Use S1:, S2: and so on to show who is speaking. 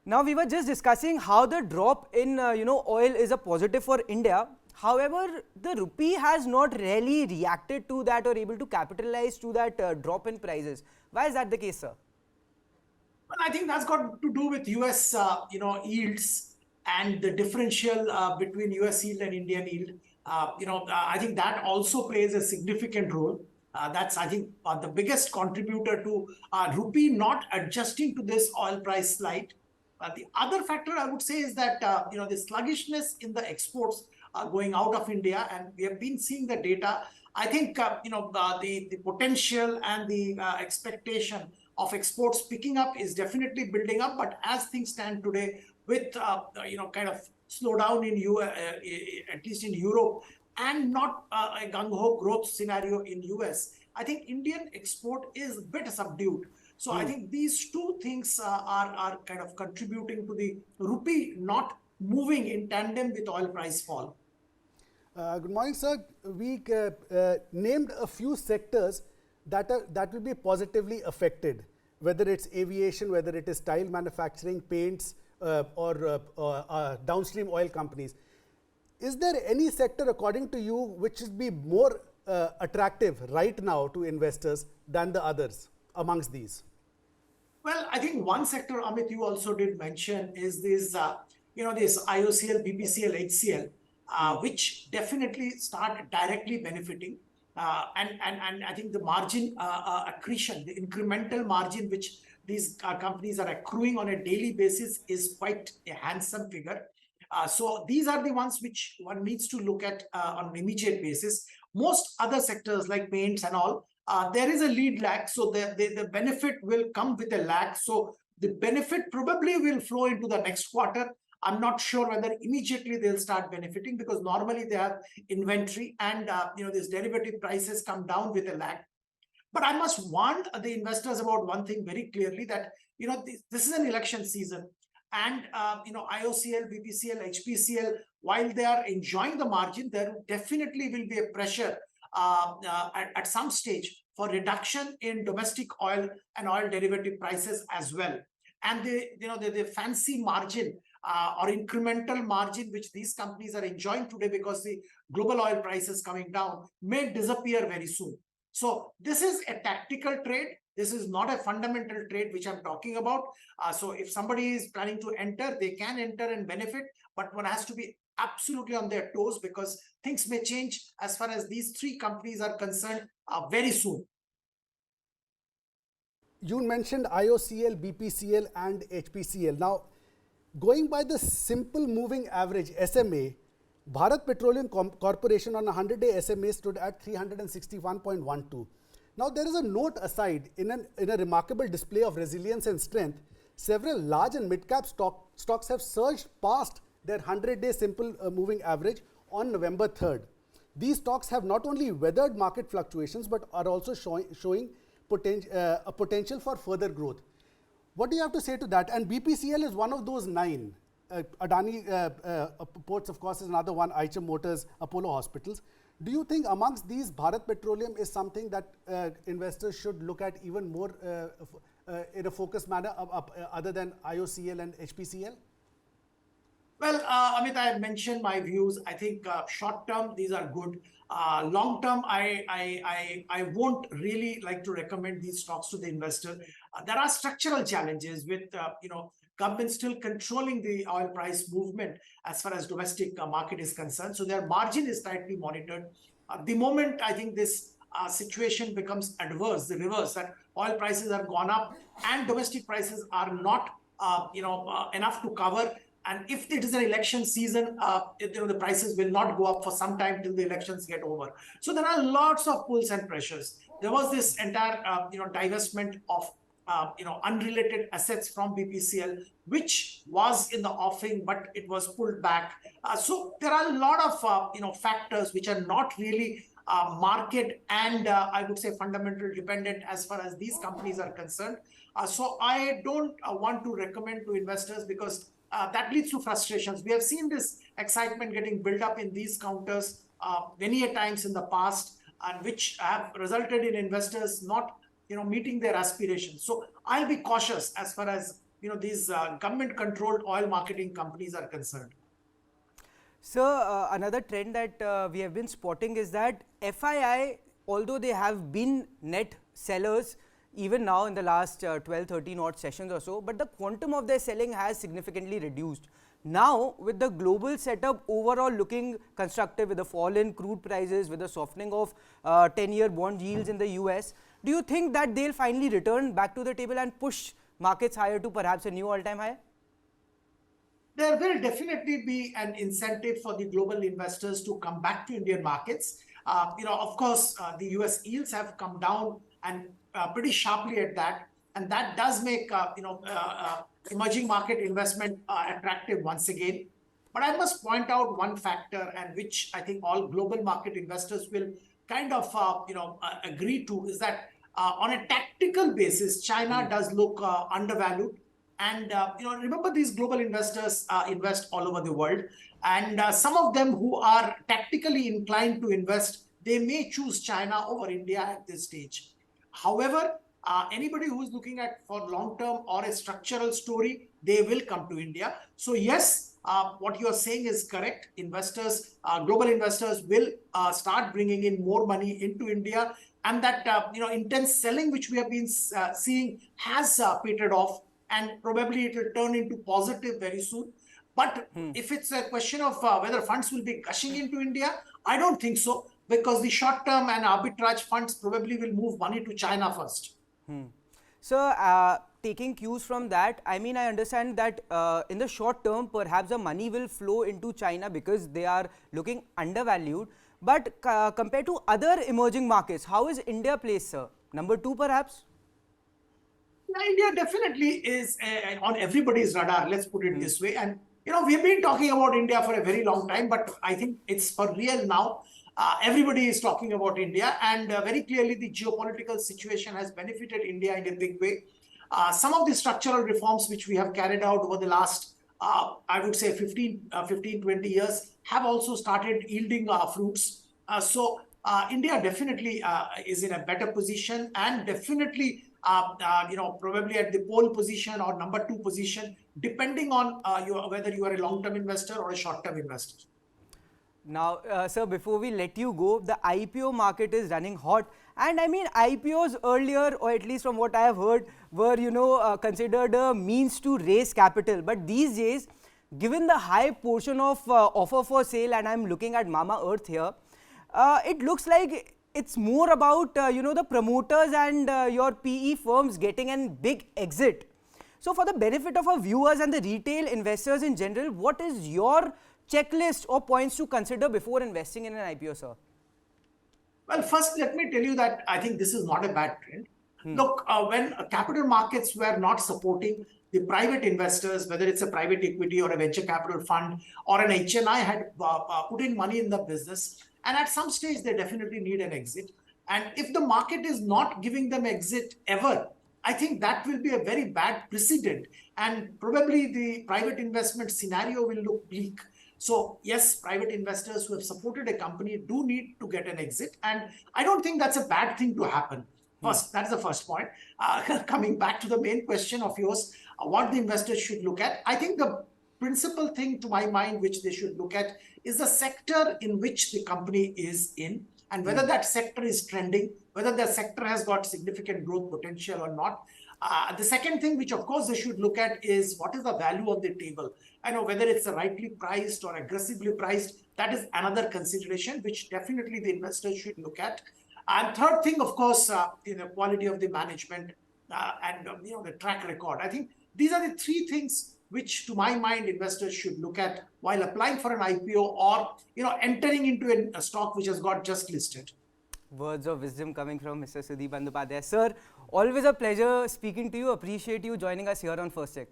S1: Now we were just discussing how the drop in oil is a positive for India. However, the rupee has not really reacted to that or able to capitalize to that drop in prices. Why is that the case, sir?
S2: Well, I think that's got to do with US, yields and the differential between US yield and Indian yield. I think that also plays a significant role. That's, I think, the biggest contributor to rupee not adjusting to this oil price slide. The other factor I would say is that the sluggishness in the exports going out of India, and we have been seeing the data. I think the potential and the expectation of exports picking up is definitely building up. But as things stand today, with kind of slowdown in at least in Europe, and not a gung-ho growth scenario in US, I think Indian export is a bit subdued. So I think these two things are kind of contributing to the rupee not moving in tandem with oil price fall.
S3: Good morning, sir. We named a few sectors that will be positively affected, whether it's aviation, whether it is tile manufacturing, paints, or downstream oil companies. Is there any sector, according to you, which would be more attractive right now to investors than the others amongst these?
S2: Well, I think one sector, Amit, you also did mention is this, this IOCL, BPCL, HCL, which definitely start directly benefiting. And I think the margin accretion, the incremental margin which these companies are accruing on a daily basis is quite a handsome figure. So these are the ones which one needs to look at on an immediate basis. Most other sectors like paints and all, there is a lead lag, so the benefit will come with a lag. So the benefit probably will flow into the next quarter. I'm not sure whether immediately they'll start benefiting, because normally they have inventory, and these derivative prices come down with a lag. But I must warn the investors about one thing very clearly, that this is an election season, and IOCL, BPCL, HPCL, while they are enjoying the margin, there definitely will be a pressure at some stage for reduction in domestic oil and oil derivative prices as well. And the fancy margin or incremental margin which these companies are enjoying today because the global oil prices coming down may disappear very soon. So this is a tactical trade. This is not a fundamental trade which I'm talking about. So if somebody is planning to enter, they can enter and benefit, but one has to be absolutely on their toes, because things may change as far as these three companies are concerned very soon.
S3: You mentioned IOCL, BPCL, and HPCL. Now, going by the simple moving average SMA, Bharat Petroleum Corporation on a 100-day SMA stood at 361.12. Now, there is a note aside. In a remarkable display of resilience and strength, several large and mid-cap stocks have surged past their 100-day simple moving average on November 3rd. These stocks have not only weathered market fluctuations, but are also showing a potential for further growth. What do you have to say to that? And BPCL is one of those 9. Adani Ports, of course, is another one, Eicher Motors, Apollo Hospitals. Do you think amongst these, Bharat Petroleum is something that investors should look at even more in a focused manner other than IOCL and HPCL?
S2: Well, Amit, I have mentioned my views. I think short term, these are good. Long term, I won't really like to recommend these stocks to the investor. There are structural challenges with government still controlling the oil price movement as far as domestic market is concerned. So their margin is tightly monitored. The moment I think this situation becomes adverse, the reverse, that oil prices have gone up and domestic prices are not enough to cover. And if it is an election season, the prices will not go up for some time till the elections get over. So there are lots of pulls and pressures. There was this entire divestment of unrelated assets from BPCL, which was in the offing, but it was pulled back. So there are a lot of factors which are not really market and I would say fundamental dependent as far as these companies are concerned. So I don't want to recommend to investors, because that leads to frustrations. We have seen this excitement getting built up in these counters many a times in the past, and which have resulted in investors not meeting their aspirations. So I'll be cautious as far as these government-controlled oil marketing companies are concerned.
S1: So, another trend that we have been spotting is that FII, although they have been net sellers even now in the last 12, 13 odd sessions or so, but the quantum of their selling has significantly reduced. Now, with the global setup overall looking constructive, with the fall in crude prices, with the softening of 10-year bond yields in the US, do you think that they'll finally return back to the table and push markets higher to perhaps a new all-time high?
S2: There will definitely be an incentive for the global investors to come back to Indian markets. Of course, the US yields have come down and pretty sharply at that. And that does make, emerging market investment attractive once again. But I must point out one factor, and which I think all global market investors will kind of, agree to, is that on a tactical basis, China does look undervalued. And, remember, these global investors invest all over the world. And some of them who are tactically inclined to invest, they may choose China over India at this stage. However, anybody who is looking at for long-term or a structural story, they will come to India. So yes, what you are saying is correct. Investors, global investors will start bringing in more money into India. And that, intense selling which we have been seeing has petered off. And probably it will turn into positive very soon. But if it's a question of whether funds will be gushing into India, I don't think so, because the short-term and arbitrage funds probably will move money to China first.
S1: So, taking cues from that, I mean, I understand that in the short term, perhaps the money will flow into China because they are looking undervalued. But compared to other emerging markets, how is India placed, sir? Number 2, perhaps?
S2: India definitely is on everybody's radar, let's put it this way. And, we've been talking about India for a very long time, but I think it's for real now. Everybody is talking about India, and very clearly the geopolitical situation has benefited India in a big way. Some of the structural reforms which we have carried out over the last, I would say 20 years have also started yielding fruits. So India definitely is in a better position, and definitely probably at the pole position or number 2 position, depending on whether you are a long-term investor or a short-term investor.
S1: Now, sir, before we let you go, the IPO market is running hot. And I mean, IPOs earlier, or at least from what I have heard, were, considered a means to raise capital. But these days, given the high portion of offer for sale, and I'm looking at Mama Earth here, it looks like it's more about, the promoters and your PE firms getting a big exit. So for the benefit of our viewers and the retail investors in general, what is your checklist or points to consider before investing in an IPO, sir?
S2: Well, first, let me tell you that I think this is not a bad trend. Look, when capital markets were not supporting the private investors, whether it's a private equity or a venture capital fund or an HNI had put in money in the business, and at some stage they definitely need an exit. And if the market is not giving them exit ever, I think that will be a very bad precedent, and probably the private investment scenario will look bleak. So yes, private investors who have supported a company do need to get an exit, and I don't think that's a bad thing to happen. First, that's the first point. Coming back to the main question of yours, what the investors should look at, I think the principal thing to my mind which they should look at is the sector in which the company is in, and whether that sector is trending, whether the sector has got significant growth potential or not. The second thing which of course they should look at is what is the value on the table. I know whether it's rightly priced or aggressively priced, that is another consideration which definitely the investors should look at. And third thing, of course, the quality of the management and the track record. I think these are the 3 things which, to my mind, investors should look at while applying for an IPO or entering into a stock which has got just listed.
S1: Words of wisdom coming from Mr. Sudip Bandyopadhyay. Sir, always a pleasure speaking to you. Appreciate you joining us here on First Check.